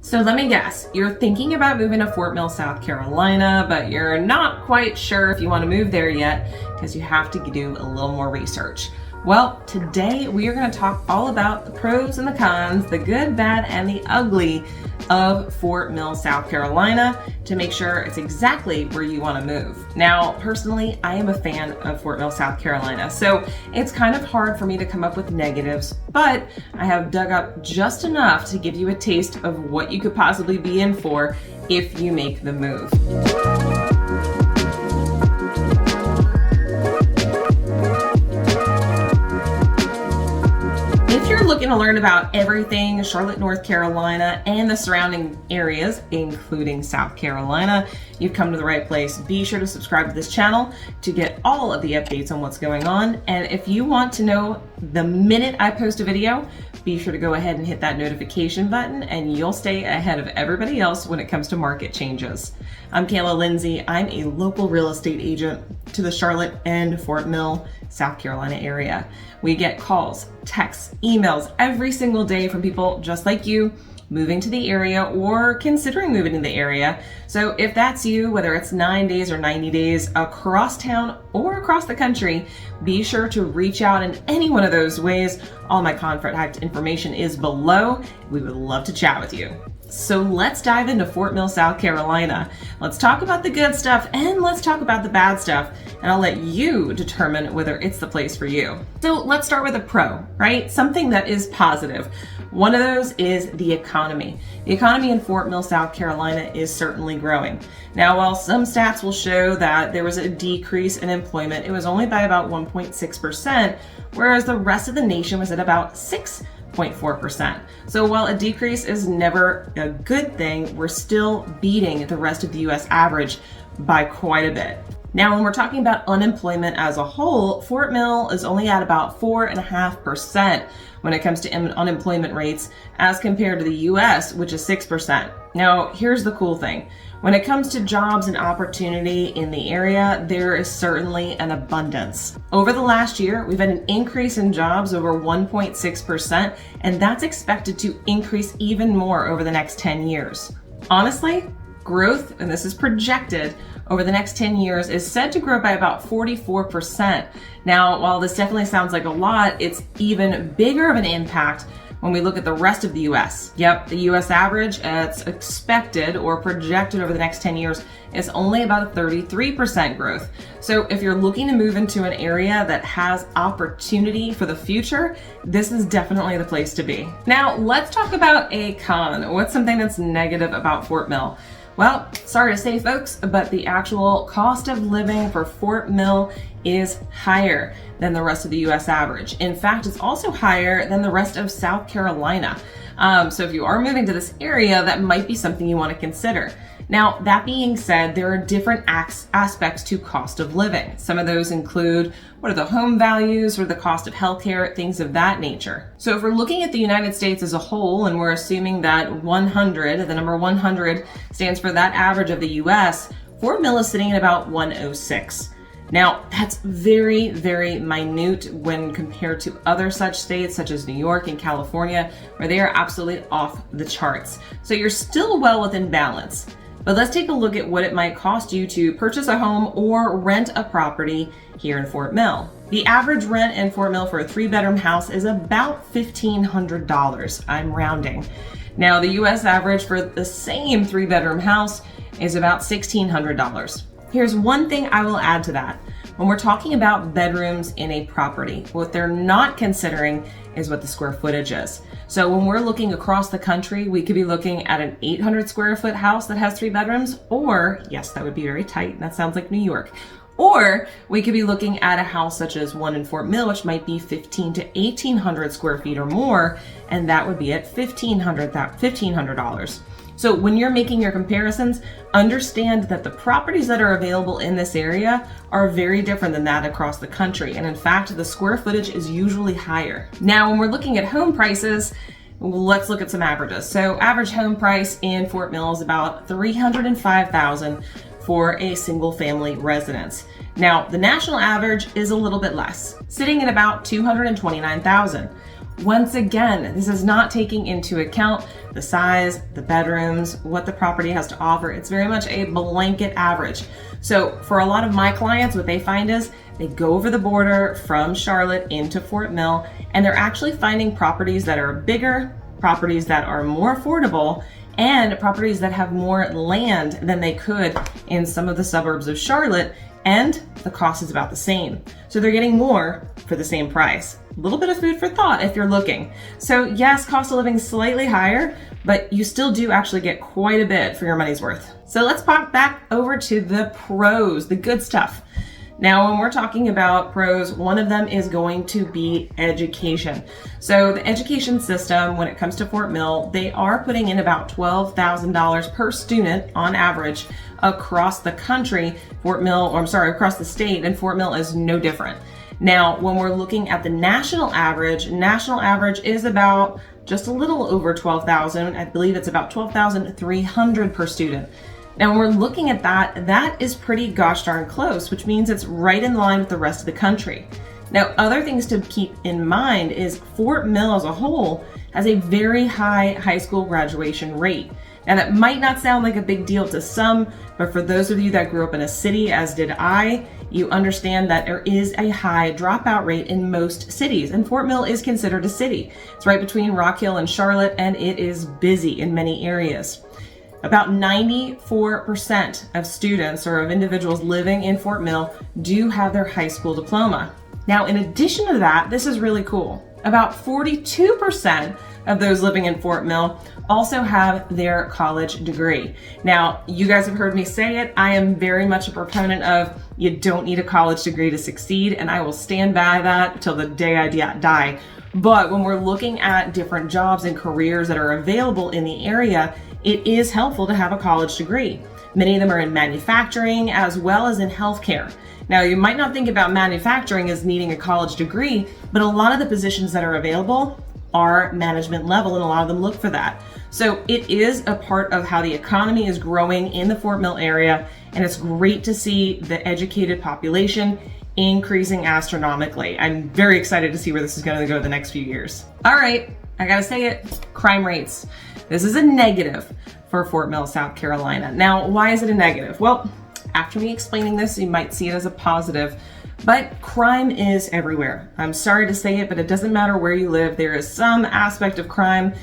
So let me guess, you're thinking about moving to Fort Mill, South Carolina, but you're not quite sure if you want to move there yet because you have to do a little more research. Well, today we are going to talk all about the pros and the cons, the good, bad, and the ugly of Fort Mill, South Carolina to make sure it's exactly where you want to move. Now, personally, I am a fan of Fort Mill, South Carolina, so it's kind of hard for me to come up with negatives, but I have dug up just enough to give you a taste of what you could possibly be in for if you make the move. If you're looking to learn about everything Charlotte, North Carolina, and the surrounding areas, including South Carolina, you've come to the right place. Be sure to subscribe to this channel to get all of the updates on what's going on. And if you want to know the minute I post a video, be sure to go ahead and hit that notification button and you'll stay ahead of everybody else when it comes to market changes. I'm 𝗖𝘀. I'm a local real estate agent to the Charlotte and Fort Mill, South Carolina area. We get calls, texts, emails every single day from people just like you moving to the area or considering moving to the area. So if that's you, whether it's 9 days or 90 days across town or across the country, be sure to reach out in any one of those ways. All my contact information is below. We would love to chat with you. So let's dive into Fort Mill, South Carolina. Let's talk about the good stuff and let's talk about the bad stuff. And I'll let you determine whether it's the place for you. So let's start with a pro, right? Something that is positive. One of those is the economy. The economy in Fort Mill, South Carolina is certainly growing. Now, while some stats will show that there was a decrease in employment, it was only by about 1.6%, whereas the rest of the nation was at about 6.4%. So while a decrease is never a good thing, we're still beating the rest of the US average by quite a bit. Now, when we're talking about unemployment as a whole, Fort Mill is only at about 4.5% when it comes to unemployment rates as compared to the US, which is 6%. Now, here's the cool thing. When it comes to jobs and opportunity in the area, there is certainly an abundance. Over the last year, we've had an increase in jobs over 1.6%, and that's expected to increase even more over the next 10 years. Honestly, growth, and this is projected, over the next 10 years is said to grow by about 44%. Now, while this definitely sounds like a lot, it's even bigger of an impact when we look at the rest of the US. Yep, the US average, it's expected or projected over the next 10 years is only about a 33% growth. So if you're looking to move into an area that has opportunity for the future, this is definitely the place to be. Now, let's talk about a con. What's something that's negative about Fort Mill? Well, sorry to say, folks, but the actual cost of living for Fort Mill is higher than the rest of the US average. In fact, it's also higher than the rest of South Carolina. So if you are moving to this area, that might be something you want to consider. Now, that being said, there are different aspects to cost of living. Some of those include what are the home values or the cost of healthcare, things of that nature. So if we're looking at the United States as a whole, and we're assuming that 100, the number 100 stands for that average of the US, Fort Mill is sitting at about 106. Now, that's very, very minute when compared to other such states such as New York and California, where they are absolutely off the charts. So you're still well within balance. But let's take a look at what it might cost you to purchase a home or rent a property here in Fort Mill. The average rent in Fort Mill for a 3-bedroom house is about $1,500. I'm rounding. Now, the US average for the same 3-bedroom house is about $1,600. Here's one thing I will add to that. When we're talking about bedrooms in a property, what they're not considering is what the square footage is. So when we're looking across the country, we could be looking at an 800 square foot house that has 3 bedrooms, or yes, that would be very tight. That sounds like New York. Or we could be looking at a house such as one in Fort Mill, which might be 1,500 to 1,800 square feet or more, and that would be at $1,500. So when you're making your comparisons, understand that the properties that are available in this area are very different than that across the country. And in fact, the square footage is usually higher. Now, when we're looking at home prices, let's look at some averages. So average home price in Fort Mill is about $305,000 for a single family residence. Now, the national average is a little bit less, sitting at about $229,000. Once again, this is not taking into account the size, the bedrooms, what the property has to offer. It's very much a blanket average. So for a lot of my clients, what they find is they go over the border from Charlotte into Fort Mill, and they're actually finding properties that are bigger, properties that are more affordable, and properties that have more land than they could in some of the suburbs of Charlotte, and the cost is about the same. So they're getting more for the same price. A little bit of food for thought if you're looking. So yes, cost of living is slightly higher, but you still do actually get quite a bit for your money's worth. So let's pop back over to the pros, the good stuff. Now, when we're talking about pros, one of them is going to be education. So the education system, when it comes to Fort Mill, they are putting in about $12,000 per student on average across the country. Across the state, and Fort Mill is no different. Now, when we're looking at the national average is about just a little over 12,000. I believe it's about 12,300 per student. Now, when we're looking at that, that is pretty gosh darn close, which means it's right in line with the rest of the country. Now, other things to keep in mind is Fort Mill as a whole has a very high school graduation rate. Now, that might not sound like a big deal to some, but for those of you that grew up in a city, as did I, you understand that there is a high dropout rate in most cities, and Fort Mill is considered a city. It's right between Rock Hill and Charlotte, and it is busy in many areas. About 94% of students or of individuals living in Fort Mill do have their high school diploma. Now, in addition to that, this is really cool. About 42% of those living in Fort Mill also have their college degree. Now, you guys have heard me say it. I am very much a proponent of you don't need a college degree to succeed, and I will stand by that till the day I die. But when we're looking at different jobs and careers that are available in the area, it is helpful to have a college degree. Many of them are in manufacturing as well as in healthcare. Now, you might not think about manufacturing as needing a college degree, but a lot of the positions that are available are management level, and a lot of them look for that. So it is a part of how the economy is growing in the Fort Mill area, and it's great to see the educated population increasing astronomically. I'm very excited to see where this is going to go the next few years. All right, I gotta say it, crime rates. This is a negative for Fort Mill, South Carolina. Now, why is it a negative? Well, after me explaining this, you might see it as a positive, but crime is everywhere. I'm sorry to say it, but it doesn't matter where you live. There is some aspect of crime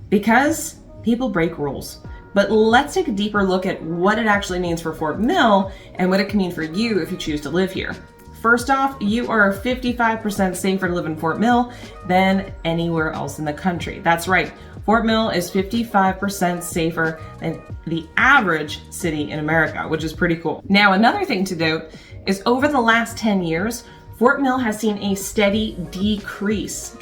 because people break rules. But let's take a deeper look at what it actually means for Fort Mill and what it can mean for you if you choose to live here. First off, you are 55% safer to live in Fort Mill than anywhere else in the country. That's right. Fort Mill is 55% safer than the average city in America, which is pretty cool. Now, another thing to note is over the last 10 years, Fort Mill has seen a steady decrease.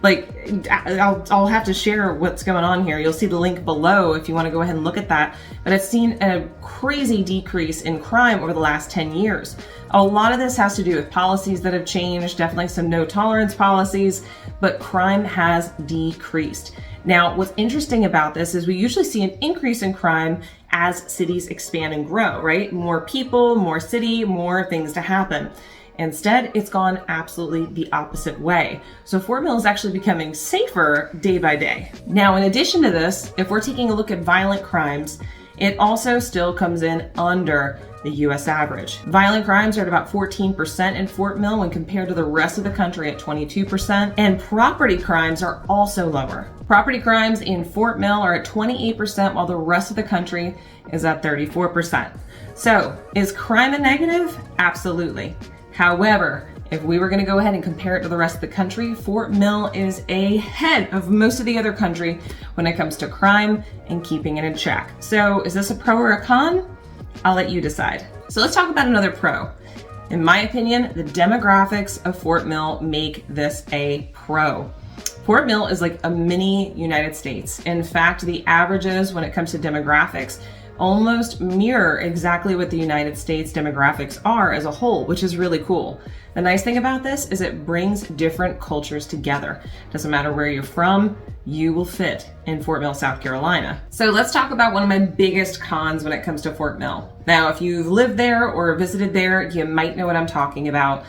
Like, I'll have to share what's going on here. You'll see the link below if you want to go ahead and look at that. But it's seen a crazy decrease in crime over the last 10 years. A lot of this has to do with policies that have changed, definitely some no tolerance policies, but crime has decreased. Now, what's interesting about this is we usually see an increase in crime as cities expand and grow, right? More people, more city, more things to happen. Instead, it's gone absolutely the opposite way. So Fort Mill is actually becoming safer day by day. Now, in addition to this, if we're taking a look at violent crimes, it also still comes in under the US average. Violent crimes are at about 14% in Fort Mill when compared to the rest of the country at 22%, and property crimes are also lower. Property crimes in Fort Mill are at 28% while the rest of the country is at 34%. So, is crime a negative? Absolutely. However, if we were going to go ahead and compare it to the rest of the country, Fort Mill is ahead of most of the other country when it comes to crime and keeping it in check. So is this a pro or a con? I'll let you decide. So let's talk about another pro. In my opinion, the demographics of Fort Mill make this a pro. Fort Mill is like a mini United States. In fact, the averages when it comes to demographics almost mirror exactly what the United States demographics are as a whole, which is really cool. The nice thing about this is it brings different cultures together. Doesn't matter where you're from, you will fit in Fort Mill, South Carolina. So let's talk about one of my biggest cons when it comes to Fort Mill. Now, if you've lived there or visited there, you might know what I'm talking about.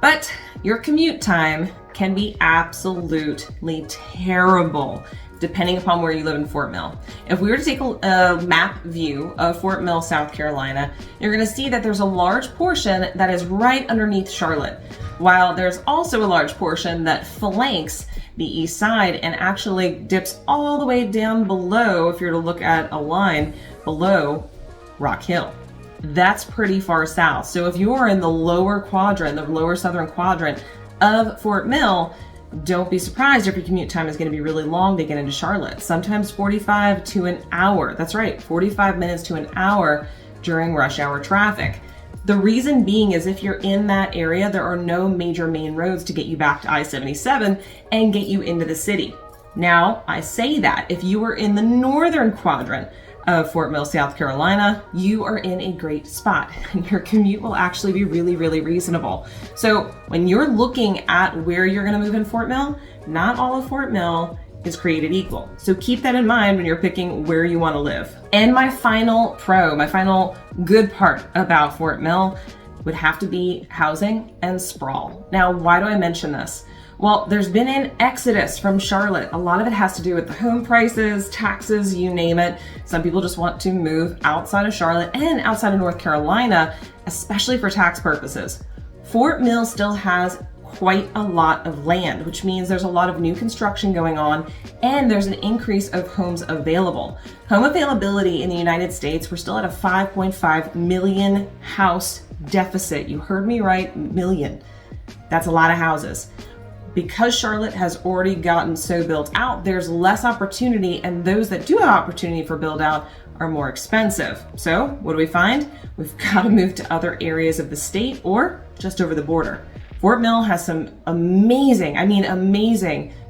But your commute time can be absolutely terrible, depending upon where you live in Fort Mill. If we were to take a map view of Fort Mill, South Carolina, you're gonna see that there's a large portion that is right underneath Charlotte, while there's also a large portion that flanks the east side and actually dips all the way down below, if you're to look at a line below Rock Hill. That's pretty far south. So if you're in the lower quadrant, the lower southern quadrant of Fort Mill, don't be surprised if your commute time is going to be really long to get into Charlotte. Sometimes 45 to an hour. That's right, 45 minutes to an hour during rush hour traffic. The reason being is if you're in that area, there are no major main roads to get you back to I-77 and get you into the city. Now, I say that if you are in the northern quadrant of Fort Mill, South Carolina, you are in a great spot and your commute will actually be really, really reasonable. So when you're looking at where you're going to move in Fort Mill, not all of Fort Mill is created equal. So keep that in mind when you're picking where you want to live. And my final good part about Fort Mill would have to be housing and sprawl. Now, why do I mention this? Well, there's been an exodus from Charlotte. A lot of it has to do with the home prices, taxes, you name it. Some people just want to move outside of Charlotte and outside of North Carolina, especially for tax purposes. Fort Mill still has quite a lot of land, which means there's a lot of new construction going on and there's an increase of homes available. Home availability in the United States, we're still at a 5.5 million house deficit. You heard me right, million. That's a lot of houses. Because Charlotte has already gotten so built out, there's less opportunity, and those that do have opportunity for build out are more expensive. So what do we find? We've got to move to other areas of the state or just over the border. Fort Mill has some amazing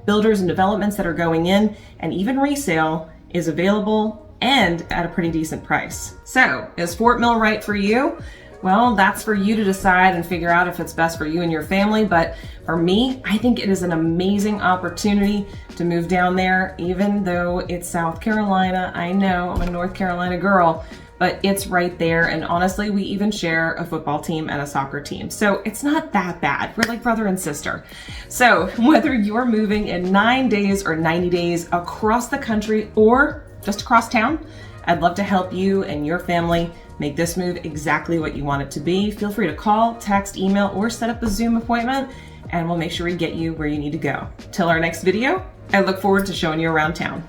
builders and developments that are going in, and even resale is available and at a pretty decent price. So is Fort Mill right for you? Well, that's for you to decide and figure out if it's best for you and your family. But for me, I think it is an amazing opportunity to move down there, even though it's South Carolina. I know I'm a North Carolina girl, but it's right there. And honestly, we even share a football team and a soccer team. So it's not that bad. We're like brother and sister. So whether you're moving in 9 days or 90 days across the country or just across town, I'd love to help you and your family make this move exactly what you want it to be. Feel free to call, text, email, or set up a Zoom appointment, and we'll make sure we get you where you need to go. Till our next video, I look forward to showing you around town.